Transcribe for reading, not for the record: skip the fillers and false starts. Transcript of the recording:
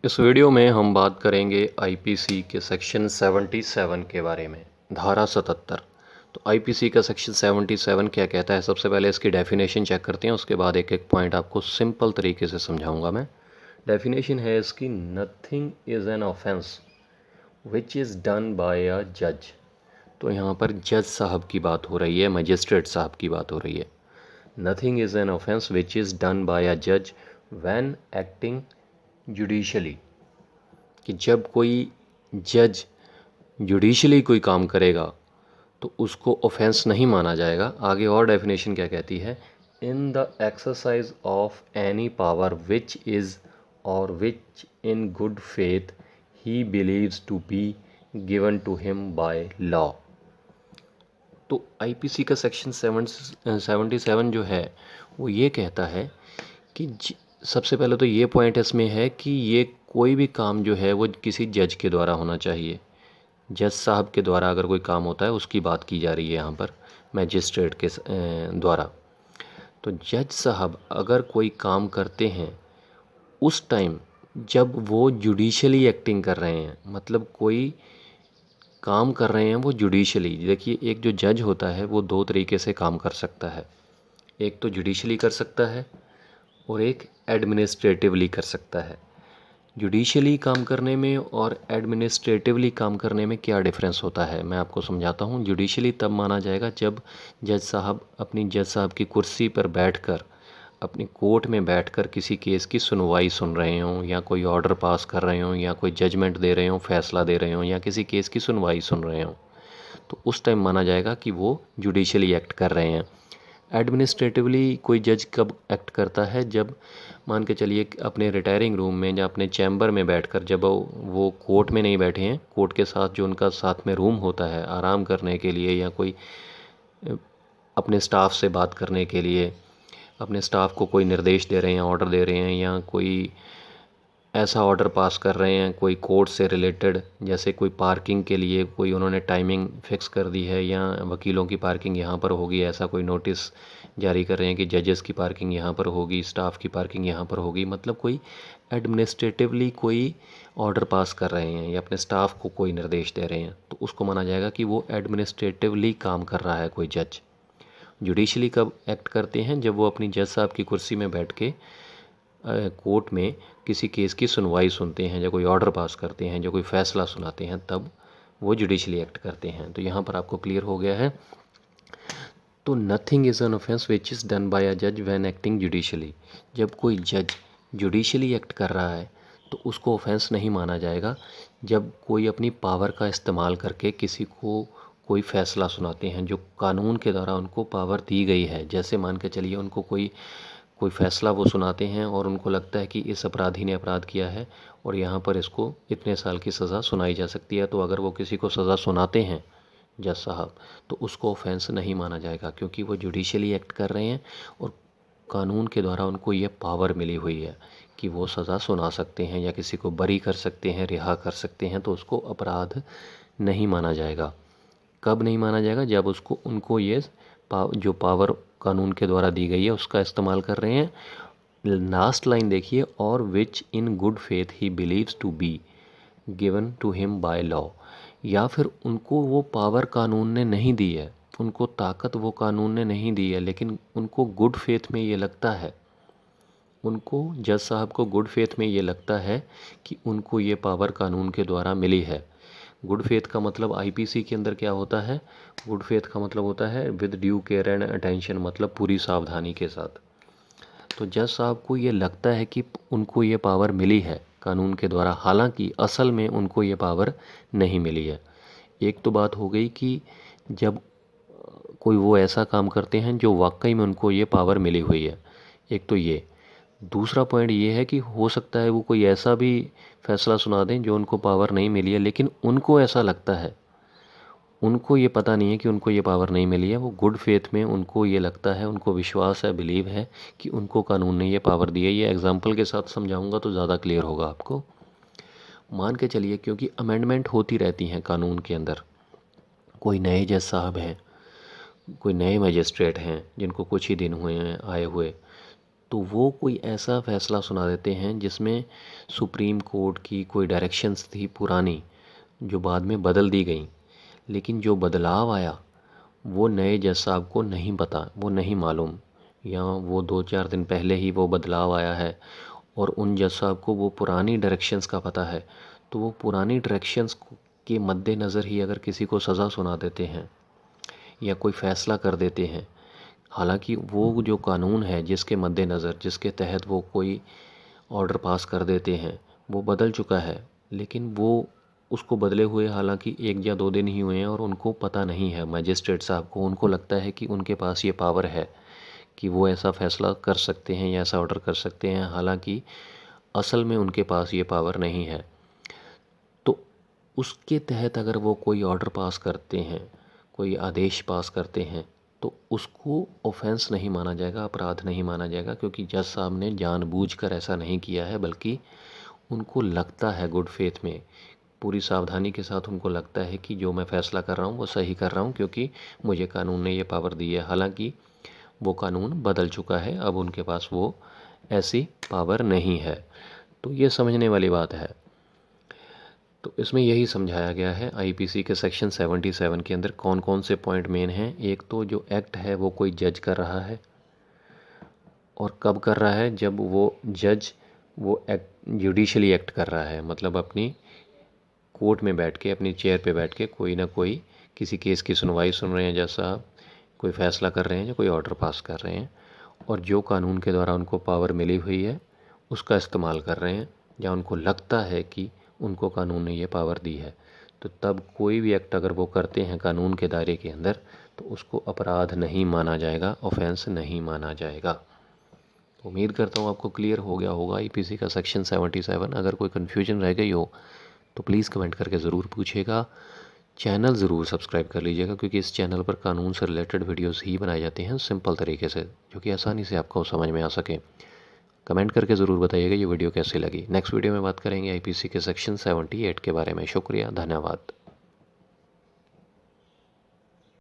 इस वीडियो में हम बात करेंगे आईपीसी के सेक्शन 77 के बारे में, धारा 77। तो आईपीसी का सेक्शन 77 क्या कहता है, सबसे पहले इसकी डेफिनेशन चेक करते हैं, उसके बाद एक एक पॉइंट आपको सिंपल तरीके से समझाऊंगा मैं। डेफिनेशन है इसकी, nothing is an offence which is done by a जज। तो यहाँ पर जज साहब की बात हो रही है, मजिस्ट्रेट साहब की बात हो रही है। Nothing is an offence which is done by a जज व्हेन एक्टिंग जुडिशली, कि जब कोई जज जुडिशली कोई काम करेगा तो उसको ऑफेंस नहीं माना जाएगा। आगे और डेफिनेशन क्या कहती है, in the exercise of any power which is और which in good faith he believes to be given to him by law. तो आईपीसी का सेक्शन 77 जो है वो ये कहता है कि सबसे पहले तो ये पॉइंट इसमें है कि ये कोई भी काम जो है वो किसी जज के द्वारा होना चाहिए। जज साहब के द्वारा अगर कोई काम होता है उसकी बात की जा रही है यहाँ पर, मैजिस्ट्रेट के द्वारा। तो जज साहब अगर कोई काम करते हैं उस टाइम जब वो जुडिशली एक्टिंग कर रहे हैं, मतलब कोई काम कर रहे हैं वो जुडिशली। देखिए, एक जो जज होता है वो दो तरीके से काम कर सकता है, एक तो जुडिशली कर सकता है और एक एडमिनिस्ट्रेटिवली कर सकता है। जुडिशली काम करने में और एडमिनिस्ट्रेटिवली काम करने में क्या डिफरेंस होता है, मैं आपको समझाता हूँ। जुडिशली तब माना जाएगा जब जज साहब अपनी जज साहब की कुर्सी पर बैठकर, अपनी कोर्ट में बैठकर किसी केस की सुनवाई सुन रहे हों, या कोई ऑर्डर पास कर रहे हों, या कोई जजमेंट दे रहे हों, फैसला दे रहे हों, या किसी केस की सुनवाई सुन रहे हों, तो उस टाइम माना जाएगा कि वो जुडिशली एक्ट कर रहे हैं। एडमिनिस्ट्रेटिवली कोई जज कब एक्ट करता है, जब मान के चलिए अपने रिटायरिंग रूम में या अपने चैम्बर में बैठकर, जब वो कोर्ट में नहीं बैठे हैं, कोर्ट के साथ जो उनका साथ में रूम होता है आराम करने के लिए, या कोई अपने स्टाफ से बात करने के लिए, अपने स्टाफ को कोई निर्देश दे रहे हैं, ऑर्डर दे रहे हैं, या कोई ऐसा ऑर्डर पास कर रहे हैं कोई कोर्ट से रिलेटेड, जैसे कोई पार्किंग के लिए कोई उन्होंने टाइमिंग फिक्स कर दी है, या वकीलों की पार्किंग यहाँ पर होगी, ऐसा कोई नोटिस जारी कर रहे हैं कि जजेस की पार्किंग यहाँ पर होगी, स्टाफ की पार्किंग यहाँ पर होगी, मतलब कोई एडमिनिस्ट्रेटिवली कोई ऑर्डर पास कर रहे हैं या अपने स्टाफ को कोई निर्देश दे रहे हैं, तो उसको माना जाएगा कि वो एडमिनिस्ट्रेटिवली काम कर रहा है कोई जज। जुडिशली कब एक्ट करते हैं, जब वो अपनी जज साहब की कुर्सी में बैठ के कोर्ट में किसी केस की सुनवाई सुनते हैं, या कोई ऑर्डर पास करते हैं, जो कोई फैसला सुनाते हैं, तब वो जुडिशली एक्ट करते हैं। तो यहाँ पर आपको क्लियर हो गया है। तो nothing is an offence which is done by a जज व्हेन एक्टिंग जुडिशली, जब कोई जज जुडिशली एक्ट कर रहा है तो उसको ऑफेंस नहीं माना जाएगा। जब कोई अपनी पावर का इस्तेमाल करके किसी को कोई फ़ैसला सुनाते हैं जो कानून के द्वारा उनको पावर दी गई है, जैसे मान के चलिए उनको कोई कोई फ़ैसला वो सुनाते हैं और उनको लगता है कि इस अपराधी ने अपराध किया है और यहाँ पर इसको इतने साल की सज़ा सुनाई जा सकती है, तो अगर वो किसी को सज़ा सुनाते हैं जज साहब, तो उसको ऑफेंस नहीं माना जाएगा, क्योंकि वो जुडिशली एक्ट कर रहे हैं और कानून के द्वारा उनको ये पावर मिली हुई है कि वो सज़ा सुना सकते हैं या किसी को बरी कर सकते हैं, रिहा कर सकते हैं, तो उसको अपराध नहीं माना जाएगा। कब नहीं माना जाएगा, जब उसको उनको ये जो पावर कानून के द्वारा दी गई है उसका इस्तेमाल कर रहे हैं। लास्ट लाइन देखिए, और which in good faith he believes to be given to him by law, या फिर उनको वो पावर कानून ने नहीं दी है, उनको ताकत वो कानून ने नहीं दी है, लेकिन उनको गुड फेथ में ये लगता है, उनको जज साहब को गुड फेथ में ये लगता है कि उनको ये पावर कानून के द्वारा मिली है। गुड फेथ का मतलब आईपीसी के अंदर क्या होता है, गुड फेथ का मतलब होता है with due care and attention, मतलब पूरी सावधानी के साथ। तो जज साहब को ये लगता है कि उनको ये पावर मिली है कानून के द्वारा, हालांकि असल में उनको ये पावर नहीं मिली है। एक तो बात हो गई कि जब कोई वो ऐसा काम करते हैं जो वाकई में उनको ये पावर मिली हुई है, एक तो ये। दूसरा पॉइंट ये है कि हो सकता है वो कोई ऐसा भी फैसला सुना दें जो उनको पावर नहीं मिली है, लेकिन उनको ऐसा लगता है, उनको ये पता नहीं है कि उनको ये पावर नहीं मिली है, वो गुड फेथ में उनको ये लगता है, उनको विश्वास है, बिलीव है कि उनको कानून ने ये पावर दी है। ये एग्जांपल के साथ समझाऊंगा तो ज़्यादा क्लियर होगा आपको। मान के चलिए, क्योंकि अमेंडमेंट होती रहती हैं कानून के अंदर, कोई नए जज साहब हैं, कोई नए मजिस्ट्रेट हैं जिनको कुछ ही दिन हुए हैं आए हुए, तो वो कोई ऐसा फ़ैसला सुना देते हैं जिसमें सुप्रीम कोर्ट की कोई डायरेक्शंस थी पुरानी, जो बाद में बदल दी गई, लेकिन जो बदलाव आया वो नए जज साहब को नहीं पता, वो नहीं मालूम, या वो 2-4 दिन पहले ही वो बदलाव आया है और उन जज साहब को वो पुरानी डायरेक्शंस का पता है, तो वो पुरानी डायरेक्शंस के मद्देनज़र ही अगर किसी को सज़ा सुना देते हैं या कोई फ़ैसला कर देते हैं, हालांकि वो जो कानून है जिसके मद्देनज़र, जिसके तहत वो कोई ऑर्डर पास कर देते हैं, वो बदल चुका है, लेकिन वो उसको बदले हुए हालांकि 1 या 2 दिन ही हुए हैं और उनको पता नहीं है, मजिस्ट्रेट साहब को, उनको लगता है कि उनके पास ये पावर है कि वो ऐसा फ़ैसला कर सकते हैं या ऐसा ऑर्डर कर सकते हैं, हालांकि असल में उनके पास ये पावर नहीं है। तो उसके तहत अगर वो कोई ऑर्डर पास करते हैं, कोई आदेश पास करते हैं, तो उसको ऑफेंस नहीं माना जाएगा, अपराध नहीं माना जाएगा, क्योंकि जज साहब ने जानबूझकर ऐसा नहीं किया है, बल्कि उनको लगता है गुड फेथ में, पूरी सावधानी के साथ उनको लगता है कि जो मैं फ़ैसला कर रहा हूँ वो सही कर रहा हूँ, क्योंकि मुझे कानून ने ये पावर दी है। हालांकि वो कानून बदल चुका है, अब उनके पास वो ऐसी पावर नहीं है। तो ये समझने वाली बात है। तो इसमें यही समझाया गया है आईपीसी के सेक्शन 77 के अंदर कौन कौन से पॉइंट मेन हैं। एक तो जो एक्ट है वो कोई जज कर रहा है, और कब कर रहा है, जब वो जज वो एक्ट जुडिशली एक्ट कर रहा है, मतलब अपनी कोर्ट में बैठ के, अपनी चेयर पे बैठ के कोई ना कोई किसी केस की सुनवाई सुन रहे हैं, जैसा कोई फ़ैसला कर रहे हैं या कोई ऑर्डर पास कर रहे हैं, और जो कानून के द्वारा उनको पावर मिली हुई है उसका इस्तेमाल कर रहे हैं, या उनको लगता है कि उनको कानून ने ये पावर दी है। तो तब कोई भी एक्ट अगर वो करते हैं कानून के दायरे के अंदर, तो उसको अपराध नहीं माना जाएगा, ऑफेंस नहीं माना जाएगा। उम्मीद करता हूँ आपको क्लियर हो गया होगा आईपीसी का सेक्शन 77। अगर कोई कन्फ्यूजन रह गई हो तो प्लीज़ कमेंट करके ज़रूर पूछिएगा। चैनल ज़रूर सब्सक्राइब कर लीजिएगा, क्योंकि इस चैनल पर कानून से रिलेटेड वीडियोस ही बनाए जाते हैं सिंपल तरीके से, जो कि आसानी से आपको समझ में आ सके। कमेंट करके ज़रूर बताइएगा ये वीडियो कैसी लगी। नेक्स्ट वीडियो में बात करेंगे आईपीसी के सेक्शन 78 के बारे में। शुक्रिया, धन्यवाद।